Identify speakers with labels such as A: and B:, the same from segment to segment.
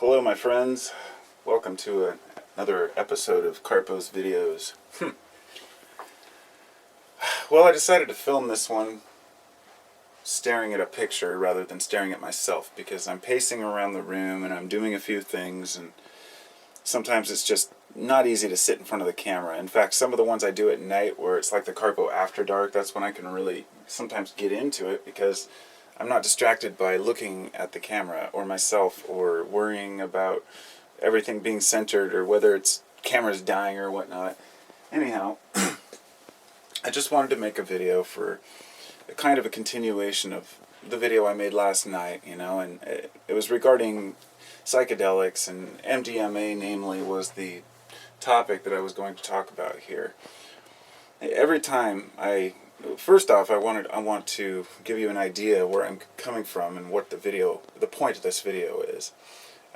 A: Hello my friends, welcome to another episode of Carpo's videos. Well, I decided to film this one staring at a picture rather than staring at myself because I'm pacing around the room and I'm doing a few things, and sometimes it's just not easy to sit in front of the camera. In fact, some of the ones I do at night where it's like the Carpo After Dark, that's when I can really sometimes get into it because I'm not distracted by looking at the camera or myself or worrying about everything being centered or whether it's camera's dying or whatnot. Anyhow, I just wanted to make a video for a kind of a continuation of the video I made last night, and it was regarding psychedelics, and MDMA namely was the topic that I was going to talk about here. Every time First off, I want to give you an idea where I'm coming from and what the point of this video is.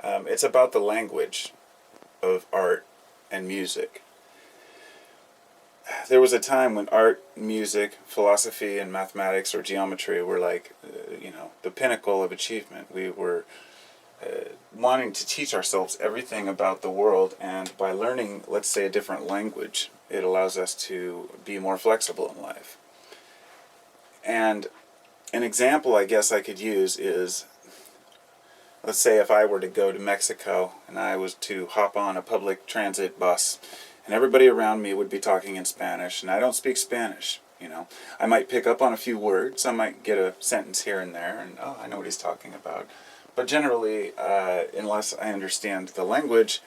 A: It's about the language of art and music. There was a time when art, music, philosophy, and mathematics or geometry were like, the pinnacle of achievement. We were wanting to teach ourselves everything about the world, and by learning, let's say, a different language, it allows us to be more flexible in life. And an example I guess I could use is, let's say if I were to go to Mexico and I was to hop on a public transit bus and everybody around me would be talking in Spanish, and I don't speak Spanish, I might pick up on a few words, I might get a sentence here and there, and I know what he's talking about. But generally, unless I understand the language,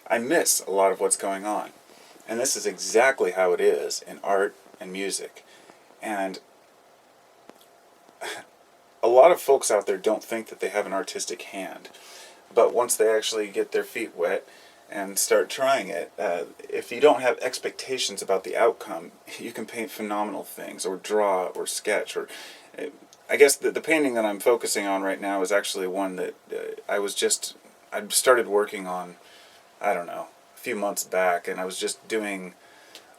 A: I miss a lot of what's going on. And this is exactly how it is in art and music. And a lot of folks out there don't think that they have an artistic hand, but once they actually get their feet wet and start trying it, if you don't have expectations about the outcome, you can paint phenomenal things, or draw, or sketch, or I guess the painting that I'm focusing on right now is actually one that I started working on, a few months back, and I was just doing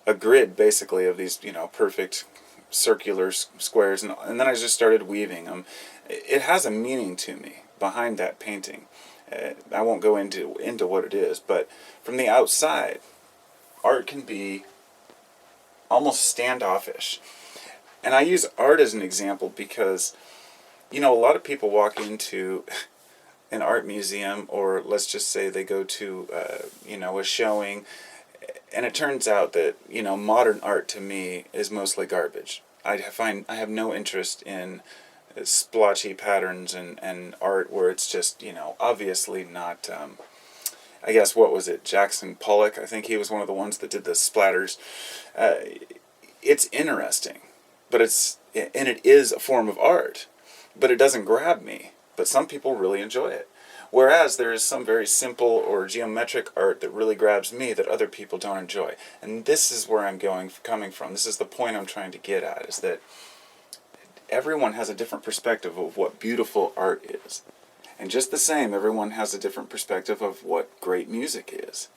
A: a grid basically of these, perfect circular squares, and then I just started weaving them. It has a meaning to me behind that painting. I won't go into what it is, but from the outside, art can be almost standoffish. And I use art as an example because, a lot of people walk into an art museum, or let's just say they go to, a showing, and it turns out that, modern art to me is mostly garbage. I have no interest in splotchy patterns and art where it's just, obviously not, I guess, what was it, Jackson Pollock? I think he was one of the ones that did the splatters. It's interesting, but it is a form of art, but it doesn't grab me. But some people really enjoy it. Whereas there is some very simple or geometric art that really grabs me that other people don't enjoy. And this is where I'm coming from. This is the point I'm trying to get at, is that everyone has a different perspective of what beautiful art is. And just the same, everyone has a different perspective of what great music is.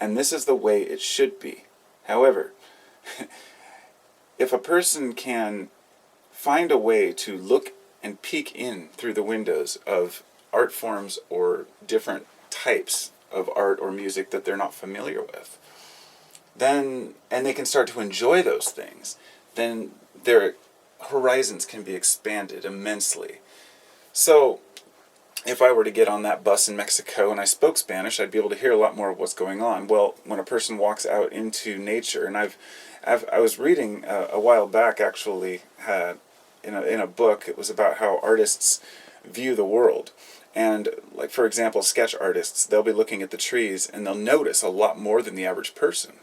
A: And this is the way it should be. However, if a person can find a way to look and peek in through the windows of art forms or different types of art or music that they're not familiar with, and they can start to enjoy those things, then their horizons can be expanded immensely. So if I were to get on that bus in Mexico and I spoke Spanish, I'd be able to hear a lot more of what's going on. Well, when a person walks out into nature, and I was reading a while back, actually, in a book, it was about how artists view the world. And, like, for example, sketch artists, they'll be looking at the trees and they'll notice a lot more than the average person.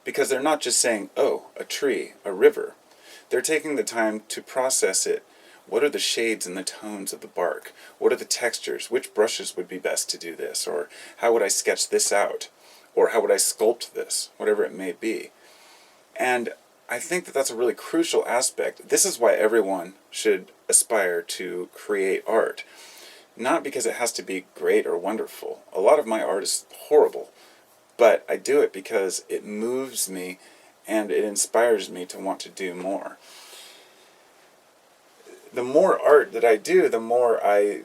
A: Because they're not just saying, oh, a tree, a river. They're taking the time to process it. What are the shades and the tones of the bark? What are the textures? Which brushes would be best to do this? Or how would I sketch this out? Or how would I sculpt this? Whatever it may be. And I think that that's a really crucial aspect. This is why everyone should aspire to create art. Not because it has to be great or wonderful. A lot of my art is horrible. But I do it because it moves me and it inspires me to want to do more. The more art that I do, the more I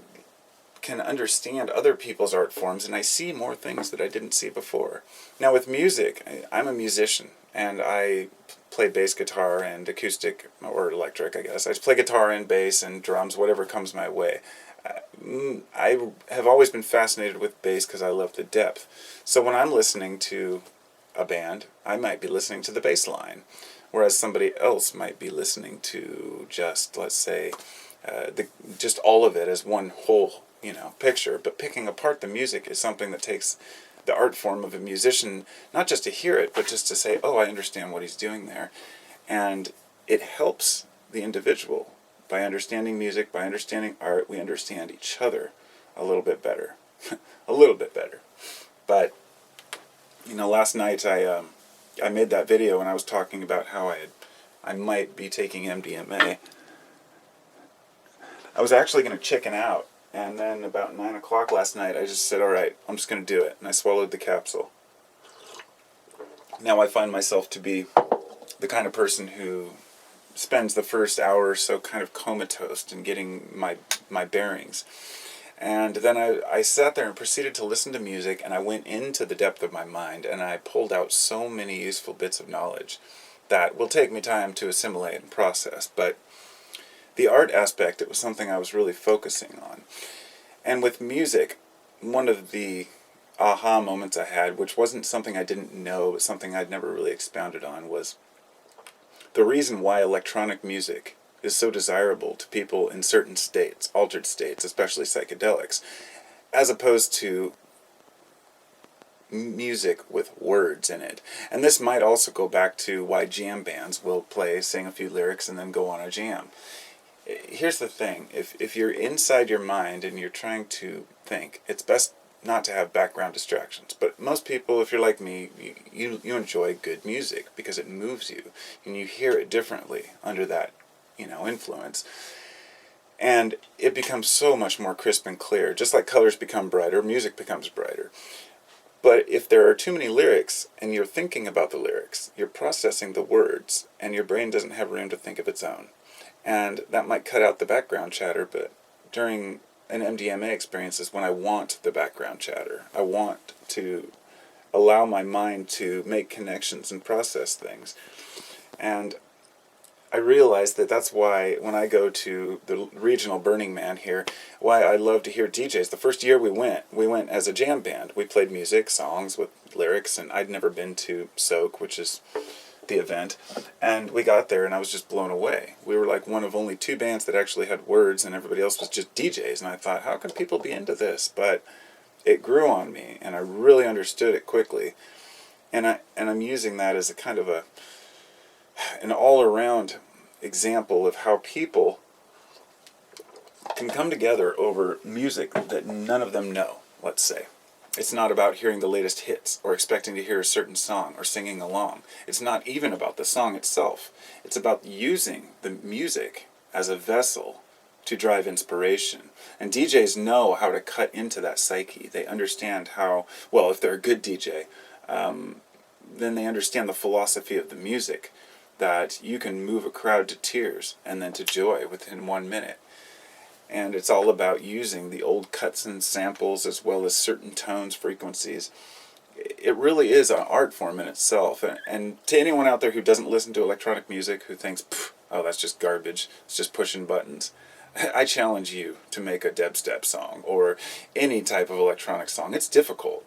A: can understand other people's art forms, and I see more things that I didn't see before. Now with music, I'm a musician, and I play bass guitar and acoustic, or electric, I guess. I play guitar and bass and drums, whatever comes my way. I have always been fascinated with bass because I love the depth. So when I'm listening to a band, I might be listening to the bass line, whereas somebody else might be listening to just, let's say, just all of it as one whole, picture. But picking apart the music is something that takes the art form of a musician, not just to hear it, but just to say, oh, I understand what he's doing there. And it helps the individual. By understanding music, by understanding art, we understand each other a little bit better. A little bit better. But, last night I made that video and I was talking about how I might be taking MDMA. I was actually going to chicken out, and then about 9 o'clock last night I just said, alright, I'm just going to do it, and I swallowed the capsule. Now I find myself to be the kind of person who spends the first hour or so kind of comatose and getting my bearings. And then I sat there and proceeded to listen to music, and I went into the depth of my mind, and I pulled out so many useful bits of knowledge that will take me time to assimilate and process. But the art aspect, it was something I was really focusing on. And with music, one of the aha moments I had, which wasn't something I didn't know, but something I'd never really expounded on, was the reason why electronic music is so desirable to people in certain states, altered states, especially psychedelics, as opposed to music with words in it. And this might also go back to why jam bands will play, sing a few lyrics, and then go on a jam. Here's the thing, if you're inside your mind and you're trying to think, it's best not to have background distractions. But most people, if you're like me, you enjoy good music because it moves you and you hear it differently under that, influence. And it becomes so much more crisp and clear. Just like colors become brighter, music becomes brighter. But if there are too many lyrics and you're thinking about the lyrics, you're processing the words, and your brain doesn't have room to think of its own. And that might cut out the background chatter, but during an MDMA experience is when I want the background chatter. I want to allow my mind to make connections and process things. And I realized that that's why when I go to the regional Burning Man here, why I love to hear DJs. The first year we went as a jam band. We played music, songs with lyrics, and I'd never been to Soak, which is the event, and we got there and I was just blown away. We were like one of only 2 bands that actually had words, and everybody else was just DJs, and I thought, how can people be into this? But it grew on me, and I really understood it quickly, and I'm using that as a kind of an all-around example of how people can come together over music that none of them know, let's say. It's not about hearing the latest hits or expecting to hear a certain song or singing along. It's not even about the song itself. It's about using the music as a vessel to drive inspiration. And DJs know how to cut into that psyche. They understand how, well, if they're a good DJ, then they understand the philosophy of the music, that you can move a crowd to tears and then to joy within 1 minute. And it's all about using the old cuts and samples as well as certain tones, frequencies. It really is an art form in itself. And to anyone out there who doesn't listen to electronic music, who thinks, oh, that's just garbage, it's just pushing buttons, I challenge you to make a dubstep song or any type of electronic song. It's difficult.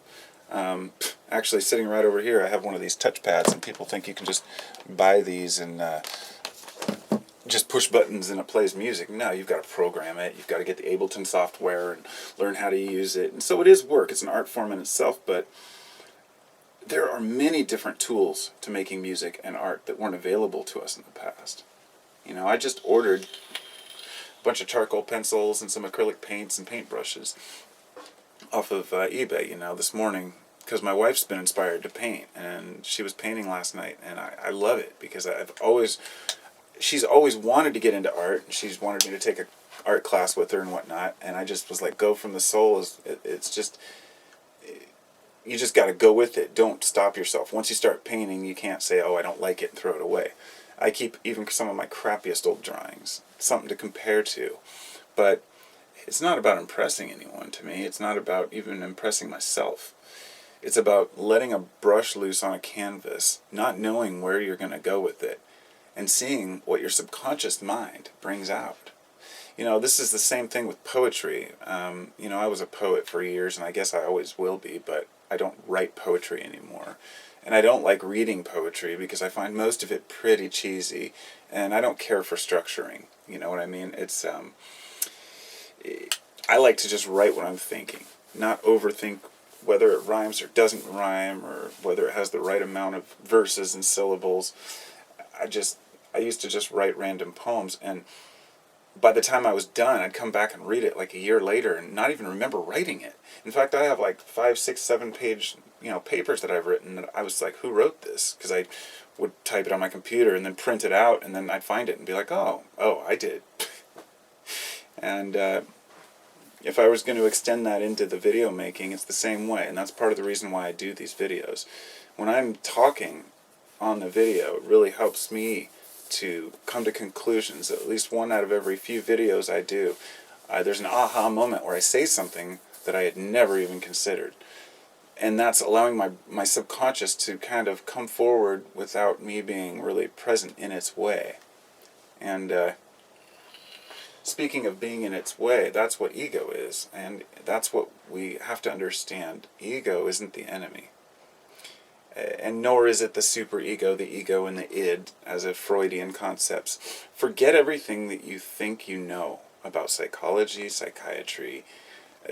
A: Actually, sitting right over here, I have one of these touch pads, and people think you can just buy these and just push buttons and it plays music. No, you've got to program it. You've got to get the Ableton software and learn how to use it. And so it is work. It's an art form in itself, but there are many different tools to making music and art that weren't available to us in the past. I just ordered a bunch of charcoal pencils and some acrylic paints and paintbrushes off of eBay, this morning, because my wife's been inspired to paint, and she was painting last night, and I love it because she's always wanted to get into art. She's wanted me to take an art class with her and whatnot, and I just was like, go from the soul. It's just, you just got to go with it. Don't stop yourself. Once you start painting, you can't say, oh, I don't like it, and throw it away. I keep even some of my crappiest old drawings, something to compare to. But it's not about impressing anyone to me. It's not about even impressing myself. It's about letting a brush loose on a canvas, not knowing where you're going to go with it, and seeing what your subconscious mind brings out. This is the same thing with poetry. I was a poet for years, and I guess I always will be, but I don't write poetry anymore. And I don't like reading poetry because I find most of it pretty cheesy, and I don't care for structuring. You know what I mean? I like to just write what I'm thinking, not overthink whether it rhymes or doesn't rhyme, or whether it has the right amount of verses and syllables. I used to just write random poems, and by the time I was done, I'd come back and read it like a year later and not even remember writing it. In fact, I have like 5, 6, 7-page, papers that I've written that I was like, who wrote this? Because I would type it on my computer and then print it out, and then I'd find it and be like, oh, I did. And if I was going to extend that into the video making, it's the same way, and that's part of the reason why I do these videos. When I'm talking on the video, it really helps me to come to conclusions. At least one out of every few videos I do, there's an aha moment where I say something that I had never even considered. And that's allowing my subconscious to kind of come forward without me being really present in its way. And speaking of being in its way, that's what ego is. And that's what we have to understand. Ego isn't the enemy. And nor is it the superego, the ego, and the id, as a Freudian concepts. Forget everything that you think you know about psychology, psychiatry.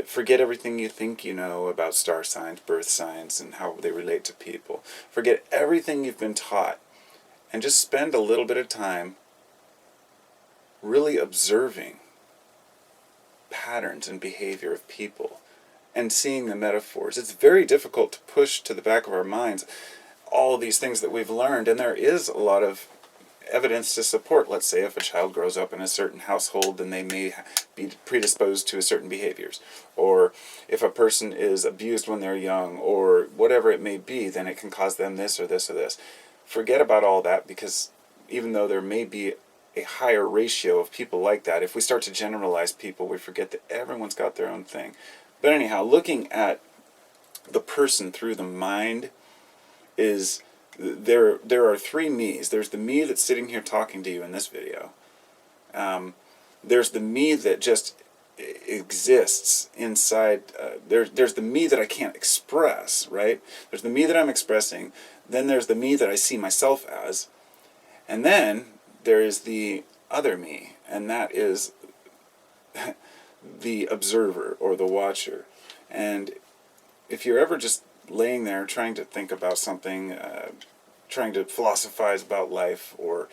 A: Forget everything you think you know about star signs, birth signs, and how they relate to people. Forget everything you've been taught, and just spend a little bit of time really observing patterns and behavior of people, and seeing the metaphors. It's very difficult to push to the back of our minds all these things that we've learned, and there is a lot of evidence to support. Let's say if a child grows up in a certain household, then they may be predisposed to certain behaviors. Or if a person is abused when they're young, or whatever it may be, then it can cause them this or this or this. Forget about all that, because even though there may be a higher ratio of people like that, if we start to generalize people, we forget that everyone's got their own thing. But anyhow, looking at the person through the mind is, there are 3 me's. There's the me that's sitting here talking to you in this video. There's the me that just exists inside. There's the me that I can't express, right? There's the me that I'm expressing. Then there's the me that I see myself as. And then there is the other me, and that is the observer or the watcher. And if you're ever just laying there trying to think about something, trying to philosophize about life, or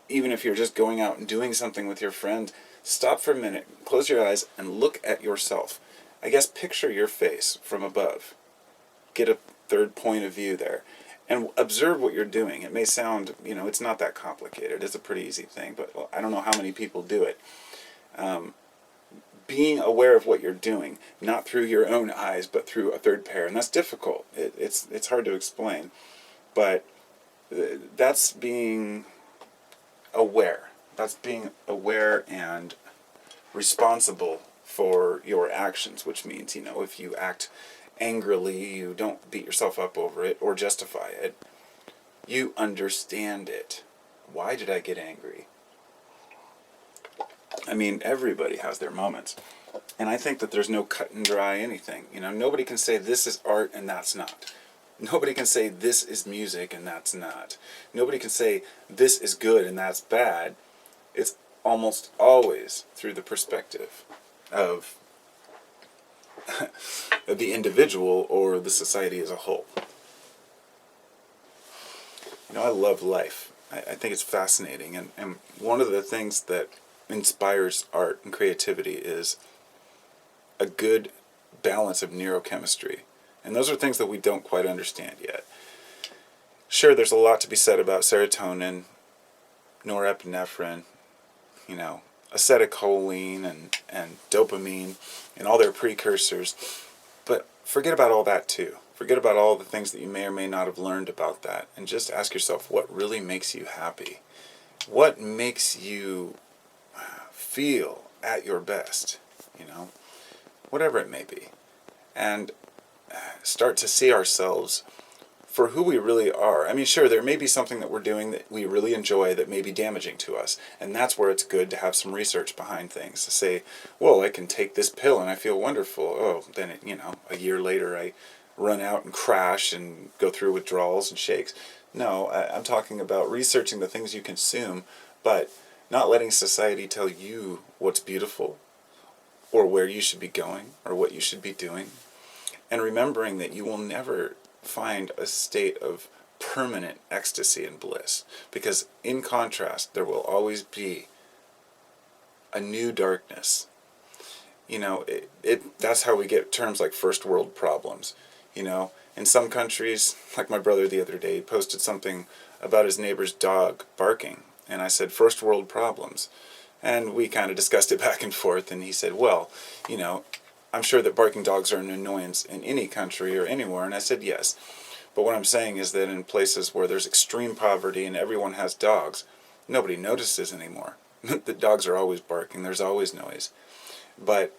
A: even if you're just going out and doing something with your friend, stop for a minute, close your eyes, and look at yourself. I guess picture your face from above. Get a third point of view there. And observe what you're doing. It may sound, it's not that complicated. It's a pretty easy thing, but I don't know how many people do it. Being aware of what you're doing, not through your own eyes, but through a third pair. And that's difficult. It's hard to explain. But that's being aware. That's being aware and responsible for your actions, which means, if you act angrily, you don't beat yourself up over it or justify it. You understand it. Why did I get angry? I mean, everybody has their moments. And I think that there's no cut and dry anything. Nobody can say this is art and that's not. Nobody can say this is music and that's not. Nobody can say this is good and that's bad. It's almost always through the perspective of the individual or the society as a whole. I love life. I think it's fascinating. And one of the things that inspires art and creativity is a good balance of neurochemistry. And those are things that we don't quite understand yet. Sure, there's a lot to be said about serotonin, norepinephrine, acetylcholine and dopamine and all their precursors. But forget about all that too. Forget about all the things that you may or may not have learned about that, and just ask yourself what really makes you happy. What makes you feel at your best? you know, whatever it may be. And start to see ourselves for who we really are. I mean, sure, there may be something that we're doing that we really enjoy that may be damaging to us, and that's where it's good to have some research behind things. To say, well, I can take this pill and I feel wonderful. Oh, then, a year later I run out and crash and go through withdrawals and shakes. No, I'm talking about researching the things you consume, but not letting society tell you what's beautiful or where you should be going or what you should be doing. And remembering that you will never find a state of permanent ecstasy and bliss, because in contrast there will always be a new darkness. That's how we get terms like first world problems. In some countries, like my brother the other day, he posted something about his neighbor's dog barking, and I said first world problems, and we kind of discussed it back and forth, and he said, well, I'm sure that barking dogs are an annoyance in any country or anywhere, and I said yes. But what I'm saying is that in places where there's extreme poverty and everyone has dogs, nobody notices anymore. The dogs are always barking, there's always noise. But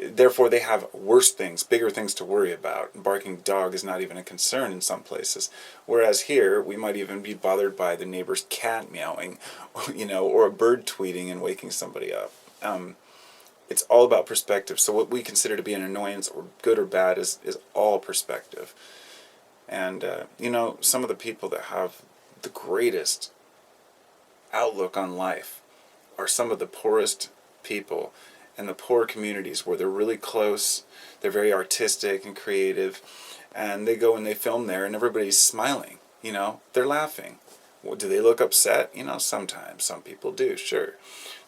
A: therefore they have worse things, bigger things to worry about. Barking dog is not even a concern in some places. Whereas here, we might even be bothered by the neighbor's cat meowing, or a bird tweeting and waking somebody up. It's all about perspective. So what we consider to be an annoyance, or good or bad, is all perspective. And, some of the people that have the greatest outlook on life are some of the poorest people in the poor communities, where they're really close, they're very artistic and creative, and they go and they film there and everybody's smiling, they're laughing. Well, do they look upset? Sometimes. Some people do, sure.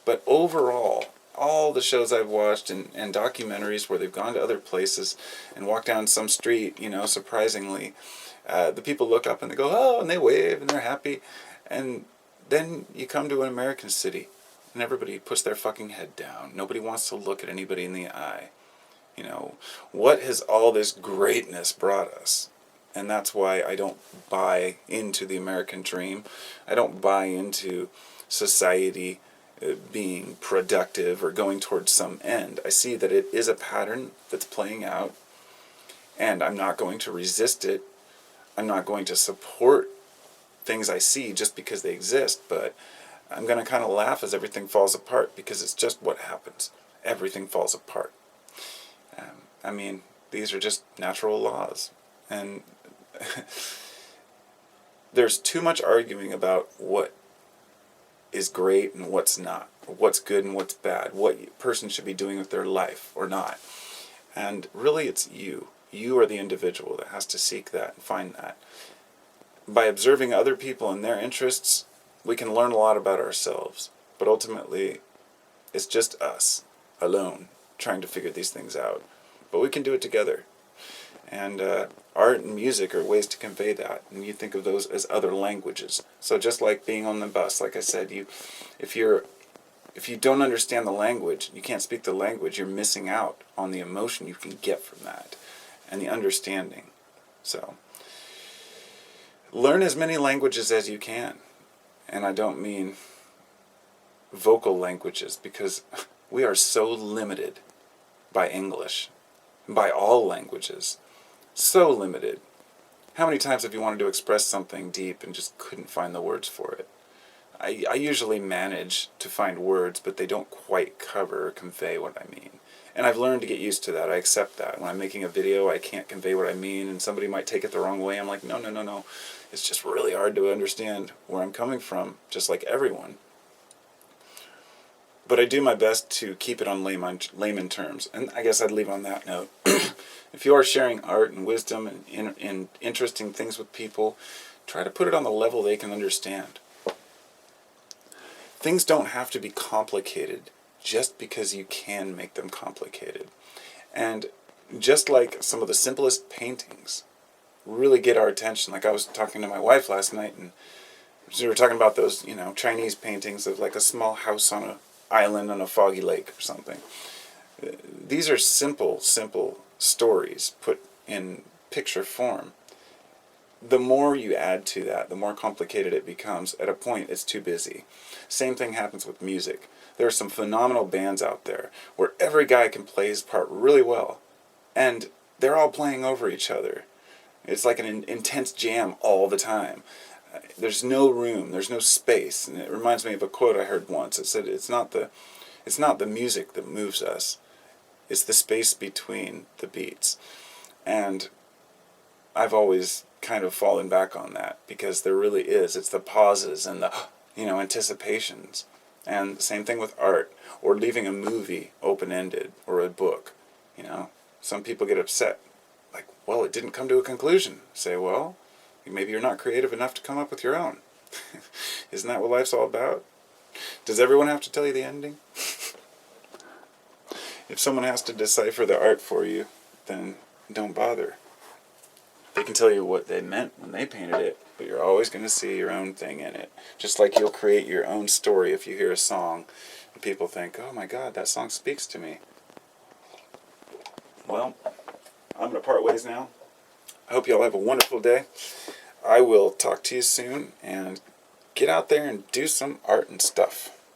A: But overall, all the shows I've watched and documentaries where they've gone to other places and walked down some street, surprisingly, the people look up and they go, oh, and they wave and they're happy. And then you come to an American city and everybody puts their fucking head down. Nobody wants to look at anybody in the eye. What has all this greatness brought us? And that's why I don't buy into the American dream. I don't buy into society being productive or going towards some end. I see that it is a pattern that's playing out, and I'm not going to resist it. I'm not going to support things I see just because they exist, but I'm going to kind of laugh as everything falls apart, because it's just what happens. Everything falls apart. These are just natural laws, and there's too much arguing about what is great and what's not, what's good and what's bad, what a person should be doing with their life or not. And really it's you. You are the individual that has to seek that and find that. By observing other people and their interests, we can learn a lot about ourselves. But ultimately, it's just us, alone, trying to figure these things out. But we can do it together. And art and music are ways to convey that, and you think of those as other languages. So just like being on the bus, like I said, if you don't understand the language, you can't speak the language, you're missing out on the emotion you can get from that, and the understanding. So, learn as many languages as you can. And I don't mean vocal languages, because we are so limited by English, by all languages. So limited. How many times have you wanted to express something deep and just couldn't find the words for it? I usually manage to find words, but they don't quite cover or convey what I mean. And I've learned to get used to that. I accept that. When I'm making a video, I can't convey what I mean, and somebody might take it the wrong way. I'm like, no. It's just really hard to understand where I'm coming from, just like everyone. But I do my best to keep it on layman terms. And I guess I'd leave on that note. If you are sharing art and wisdom and interesting things with people, try to put it on the level they can understand. Things don't have to be complicated just because you can make them complicated. And just like some of the simplest paintings really get our attention. Like I was talking to my wife last night, and we were talking about those, Chinese paintings of like a small house on an island on a foggy lake or something. These are simple stories put in picture form. the more you add to that, the more complicated it becomes. At a point, it's too busy. Same thing happens with music. There are some phenomenal bands out there where every guy can play his part really well, and they're all playing over each other. It's like an intense jam all the time. There's no room, there's no space, and it reminds me of a quote I heard once. It said, "It's not the music that moves us; it's the space between the beats." And I've always kind of fallen back on that, because there really is. It's the pauses and the anticipations. And the same thing with art, or leaving a movie open-ended, or a book. Some people get upset, like, well, it didn't come to a conclusion. Say, well, maybe you're not creative enough to come up with your own. Isn't that what life's all about? Does everyone have to tell you the ending? If someone has to decipher the art for you, then don't bother. They can tell you what they meant when they painted it, but you're always going to see your own thing in it. Just like you'll create your own story if you hear a song and people think, oh my God, that song speaks to me. Well, I'm going to part ways now. I hope you all have a wonderful day. I will talk to you soon, and get out there and do some art and stuff.